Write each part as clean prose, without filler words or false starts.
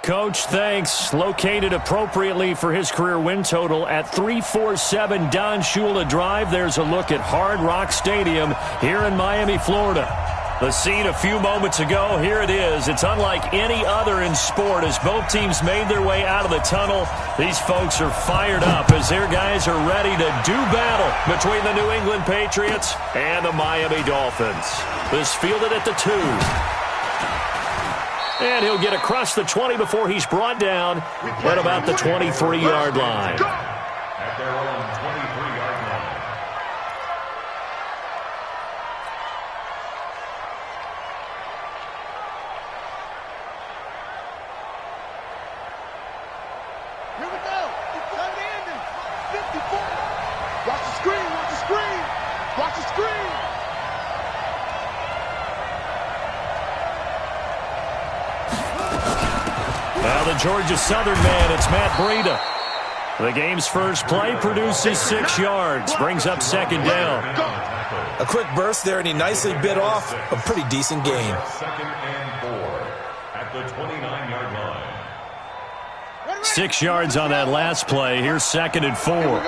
Coach, thanks. Located appropriately for his career win total at 347 Don Shula Drive. There's a look at Hard Rock Stadium here in Miami, Florida. The scene a few moments ago, here it is. It's unlike any other in sport as both teams made their way out of the tunnel. These folks are fired up as their guys are ready to do battle between the New England Patriots and the Miami Dolphins. This fielded at the 2. And he'll get across the 20 before he's brought down at about the 23-yard line. At their own 23-yard line. Here we go. It's landing. 54. Watch the screen. Watch the screen. Watch the screen. Now the Georgia Southern man, it's Matt Breida. The game's first play produces 6 yards, brings up second down. A quick burst there, and he nicely bit off a pretty decent gain. Second and 4 at the 29-yard line. 6 yards on that last play. Here's second and 4.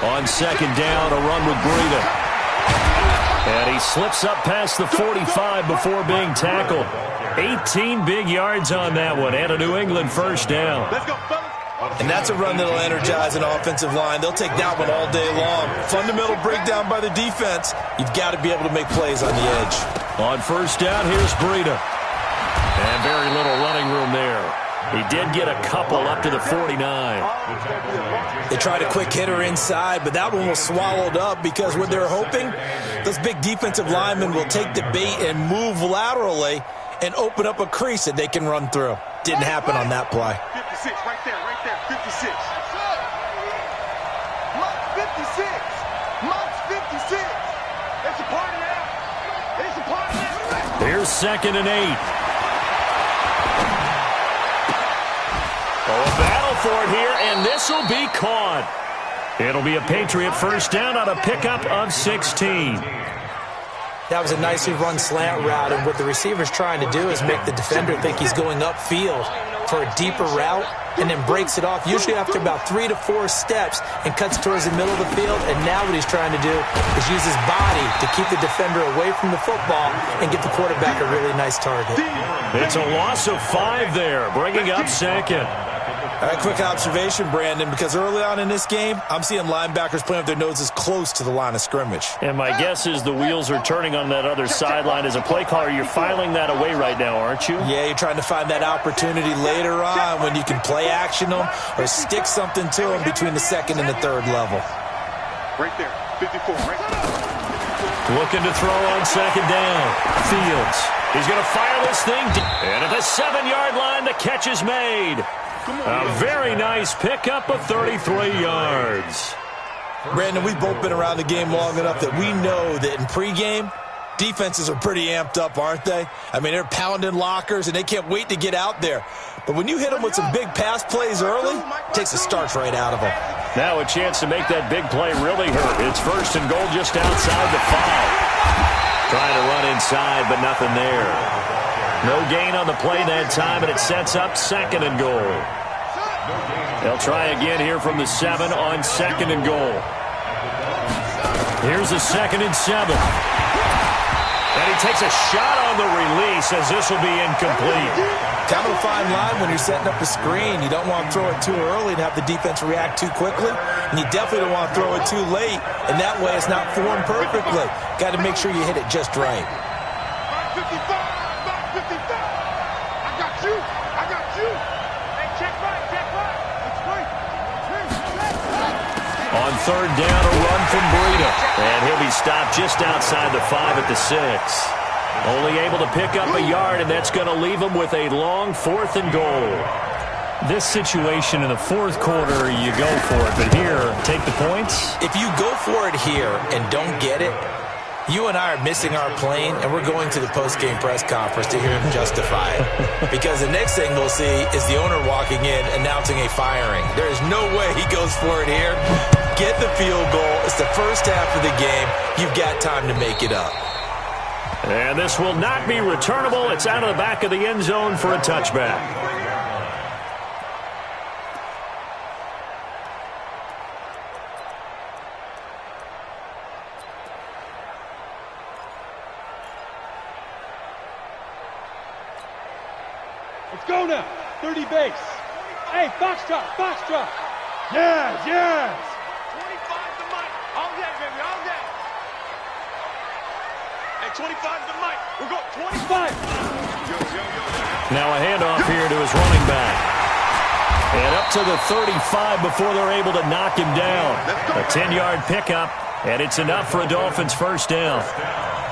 On second down, a run with Breida. And he slips up past the 45 before being tackled. 18 big yards on that one, and a New England first down. And that's a run that'll energize an offensive line. They'll take that one all day long. Fundamental breakdown by the defense. You've got to be able to make plays on the edge. On first down, here's Breida. And very little running room there. He did get a couple up to the 49. They tried a quick hitter inside, but that one was swallowed up because what they're hoping, those big defensive linemen will take the bait and move laterally and open up a crease that they can run through. Didn't happen on that play. 56, right there, 56. Monk's 56. Monk's 56. It's a party now. It's a party now. Here's second and 8. Oh, a battle for it here, and this will be caught. It'll be a Patriot first down on a pickup of 16. That was a nicely run slant route, and what the receiver's trying to do is make the defender think he's going upfield for a deeper route, and then breaks it off, usually after about 3 to 4 steps, and cuts towards the middle of the field. And now what he's trying to do is use his body to keep the defender away from the football and get the quarterback a really nice target. It's a loss of 5 there, bringing up second. All right, quick observation, Brandon, because early on in this game, I'm seeing linebackers playing with their noses close to the line of scrimmage. And my guess is the wheels are turning on that other sideline. As a play caller, you're filing that away right now, aren't you? Yeah, you're trying to find that opportunity later on when you can play action them or stick something to them between the second and the third level. Right there, 54, right there. Looking to throw on second down. Fields. He's going to fire this thing. And at the 7-yard line, the catch is made. A very nice pickup of 33 yards. Brandon, we've both been around the game long enough that we know that in pregame, defenses are pretty amped up, aren't they? I mean, they're pounding lockers, and they can't wait to get out there. But when you hit them with some big pass plays early, it takes the starch right out of them. Now a chance to make that big play really hurt. It's first and goal just outside the 5. Trying to run inside, but nothing there. No gain on the play that time, and it sets up second and goal. They'll try again here from the 7 on second and goal. Here's a second and 7. And he takes a shot on the release as this will be incomplete. Kind of a fine line when you're setting up a screen. You don't want to throw it too early and have the defense react too quickly. And you definitely don't want to throw it too late, and that way it's not formed perfectly. Got to make sure you hit it just right. 55. I got you. Hey, check right. It's right. On third down, a run from Breida. And he'll be stopped just outside the 5 at the 6. Only able to pick up a yard, and that's going to leave him with a long 4th and goal. This situation in the 4th quarter, you go for it. But here, take the points. If you go for it here and don't get it, You and I are missing our plane, and we're going to the post-game press conference to hear him justify it. Because the next thing we'll see is the owner walking in announcing a firing. There is no way he goes for it here. Get the field goal. It's the first half of the game. You've got time to make it up. And this will not be returnable. It's out of the back of the end zone for a touchback. Let's go now. 30 base. Hey, foxtrot, foxtrot. Yes, yes. 25 to Mike. All day, baby, all day. Hey, 25 to Mike. We're going 25. Now a handoff here to his running back. And up to the 35 before they're able to knock him down. A 10-yard pickup, and it's enough for a Dolphins first down.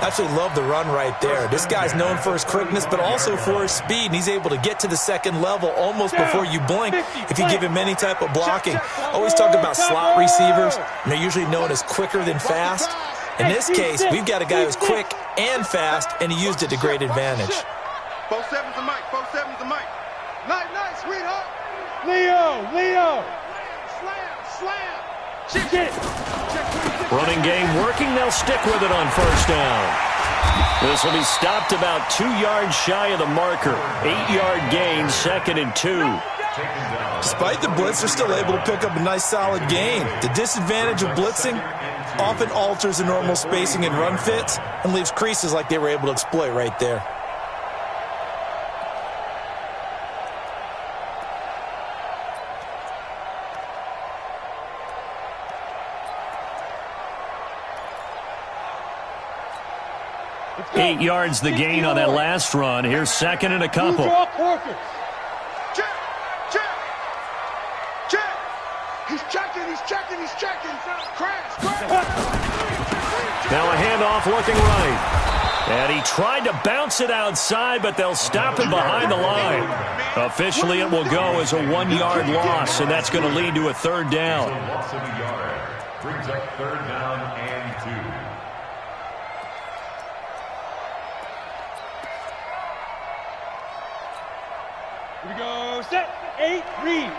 Absolutely love the run right there. This guy's known for his quickness, but also for his speed, and he's able to get to the second level almost before you blink if you give him any type of blocking. Always talk about slot receivers, and they're usually known as quicker than fast. In this case, we've got a guy who's quick and fast, and he used it to great advantage. 4-7's a Mike, 4-7's a Mike. Nice, sweetheart. Leo. Slam. Check it. Running game working. They'll stick with it on first down. This will be stopped about 2 yards shy of the marker. 8-yard gain, 2nd and 2. Despite the blitz, they're still able to pick up a nice solid gain. The disadvantage of blitzing often alters the normal spacing and run fits and leaves creases like they were able to exploit right there. Eight yards the gain on that last run. Here's 2nd and a couple. Check. He's checking. Crash. Now a handoff looking right. And he tried to bounce it outside, but they'll stop him behind the line. Officially, it will go as a 1-yard loss, and that's going to lead to a 3rd down. Loss of a yard. Brings up 3rd down and 2. Here we go. Set. 8. Read.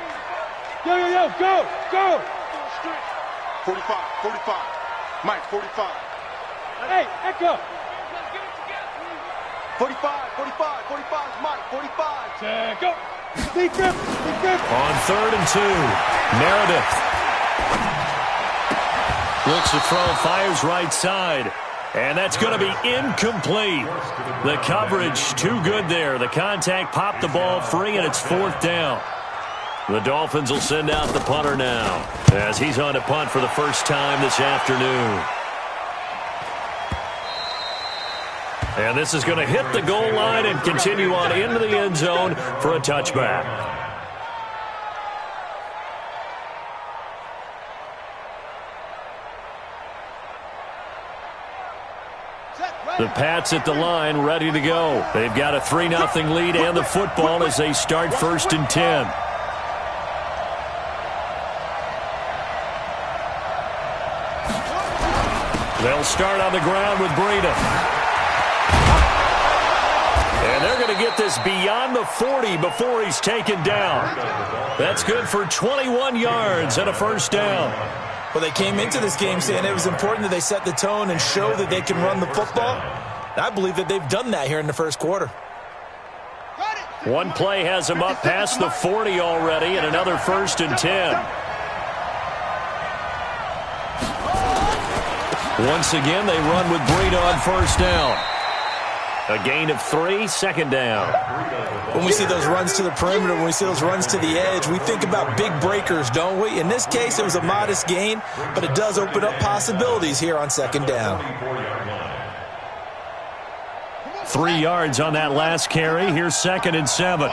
Yo. Go. 45. Mike, 45. Hey, echo. 45's Mike. 45. Set. Go. Big grip. On 3rd and 2, Meredith looks to throw, fires right side. And that's going to be incomplete. The coverage too good there. The contact popped the ball free, and it's 4th down. The Dolphins will send out the punter now as he's on to punt for the first time this afternoon. And this is going to hit the goal line and continue on into the end zone for a touchback. The Pats at the line, ready to go. They've got a 3-0 lead and the football as they start 1st and 10. They'll start on the ground with Breida. And they're going to get this beyond the 40 before he's taken down. That's good for 21 yards and a 1st down. Well, they came into this game saying it was important that they set the tone and show that they can run the football. And I believe that they've done that here in the first quarter. One play has them up past the 40 already, and another 1st and 10. Once again, they run with Breida on 1st down. A gain of 3, 2nd down. When we see those runs to the perimeter, when we see those runs to the edge, we think about big breakers, don't we? In this case, it was a modest gain, but it does open up possibilities here on 2nd down. 3 yards on that last carry. Here's 2nd and 7. They're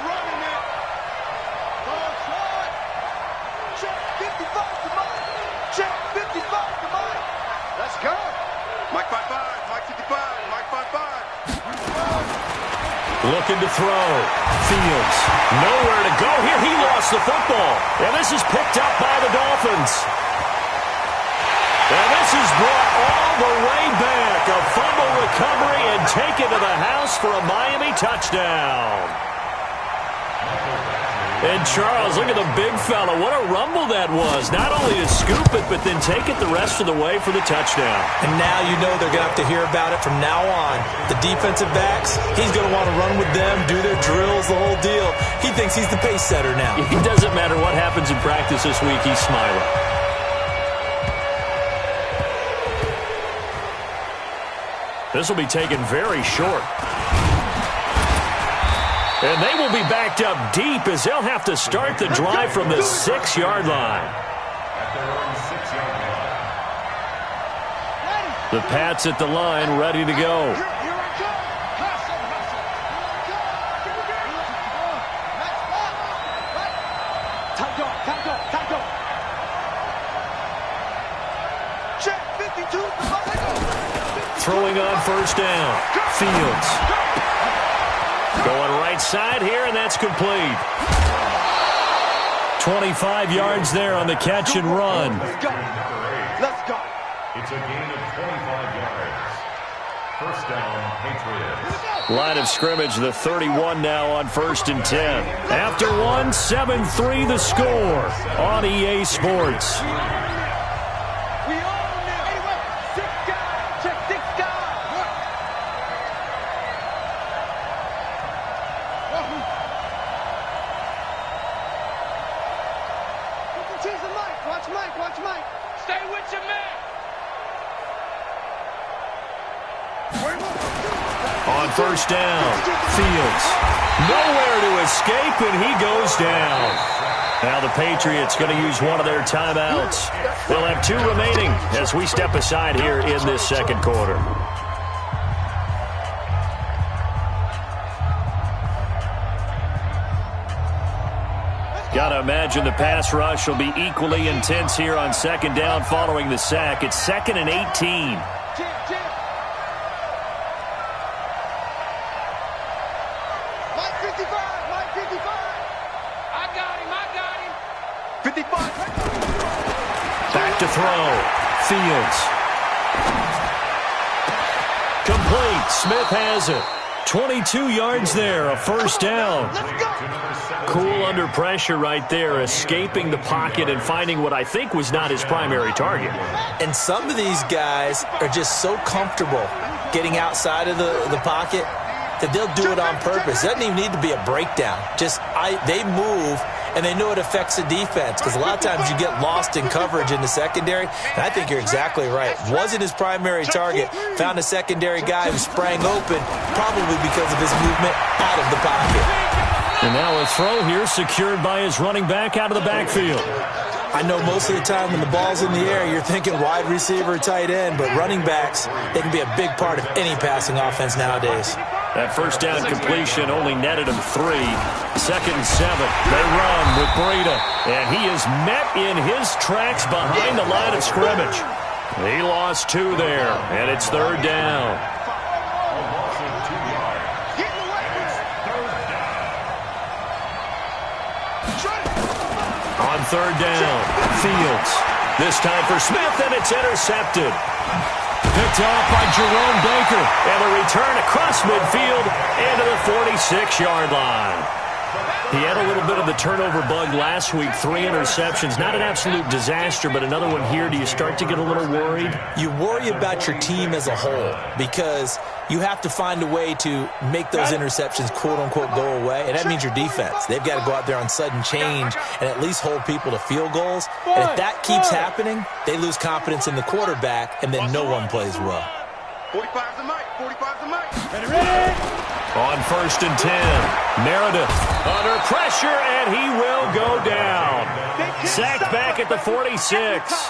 running it. Check 55 to Mike. Check 55 to Mike. Let's go. Mike 55. Mike 55. Mike 55. Looking to throw. Fields. Nowhere to go here. He lost the football. And this is picked up by the Dolphins. And this is brought all the way back. A fumble recovery and taken to the house for a Miami touchdown. And Charles, look at the big fella. What a rumble that was. Not only to scoop it, but then take it the rest of the way for the touchdown. And now you know they're going to have to hear about it from now on. The defensive backs, he's going to want to run with them, do their drills, the whole deal. He thinks he's the pace setter now. It doesn't matter what happens in practice this week. He's smiling. This will be taken very short. And they will be backed up deep as they'll have to start the drive from the 6-yard line. The Pats at the line, ready to go. Throwing on first down. Fields. Going right side here, and that's complete. 25 yards there on the catch and run. Let's go. It's a gain of 25 yards. First down, Patriots. Line of scrimmage, the 31 now on 1st and 10. After one, 7-3 the score on EA Sports. On first down, Fields. Nowhere to escape, and he goes down. Now the Patriots going to use one of their timeouts. They'll have 2 remaining as we step aside here in this second quarter. Got to imagine the pass rush will be equally intense here on second down following the sack. It's 2nd and 18. Back to throw. Fields. Complete. Smith has it. 22 yards there, a first down. Cool under pressure right there, escaping the pocket and finding what I think was not his primary target. And some of these guys are just so comfortable getting outside of the pocket that they'll do it on purpose. It doesn't even need to be a breakdown. They move, and they know it affects the defense because a lot of times you get lost in coverage in the secondary, and I think you're exactly right. Wasn't his primary target. Found a secondary guy who sprang open, probably because of his movement out of the pocket. And now a throw here secured by his running back out of the backfield. I know most of the time when the ball's in the air, you're thinking wide receiver, tight end, but running backs, they can be a big part of any passing offense nowadays. That first down completion only netted him 3. 2nd and 7. They run with Breida, and he is met in his tracks behind the line of scrimmage. He lost 2 there, and it's 3rd down. On 3rd down, Fields. This time for Smith, and it's intercepted. Picked off by Jerome Baker. And a return across midfield into the 46-yard line. He had a little bit of the turnover bug last week. 3 interceptions. Not an absolute disaster, but another one here. Do you start to get a little worried? You worry about your team as a whole because you have to find a way to make those interceptions, quote-unquote, go away, and that means your defense. They've got to go out there on sudden change and at least hold people to field goals. And if that keeps happening, they lose confidence in the quarterback, and then no one plays well. 45's the mic. 45's the mic. Ready? On 1st and 10, Meredith under pressure, and he will go down. Sacked back at the 46.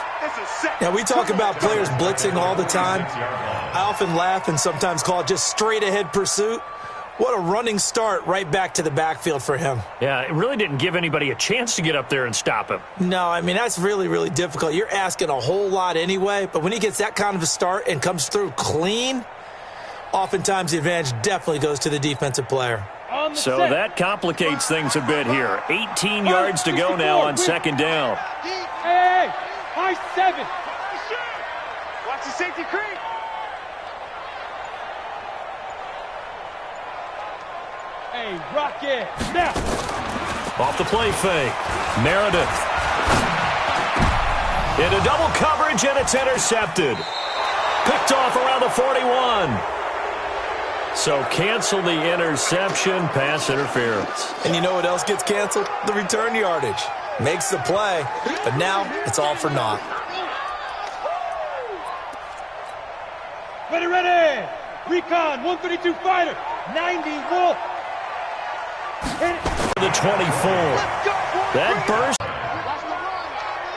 Now, we talk about players blitzing all the time. I often laugh and sometimes call it just straight-ahead pursuit. What a running start right back to the backfield for him. Yeah, it really didn't give anybody a chance to get up there and stop him. No, I mean, that's really, really difficult. You're asking a whole lot anyway, but when he gets that kind of a start and comes through clean, oftentimes the advantage definitely goes to the defensive player. So that complicates things a bit here. 18 yards to go now on 2nd down. Hey, high 7. Watch the safety creep. Hey, rock it. Now. Off the play fake. Meredith. Into double coverage, and it's intercepted. Picked off around the 41. So cancel the interception, pass interference. And you know what else gets canceled? The return yardage. Makes the play, but now it's all for naught. Ready, ready. Recon, 132 fighter. 90 Wolf. The 24. That burst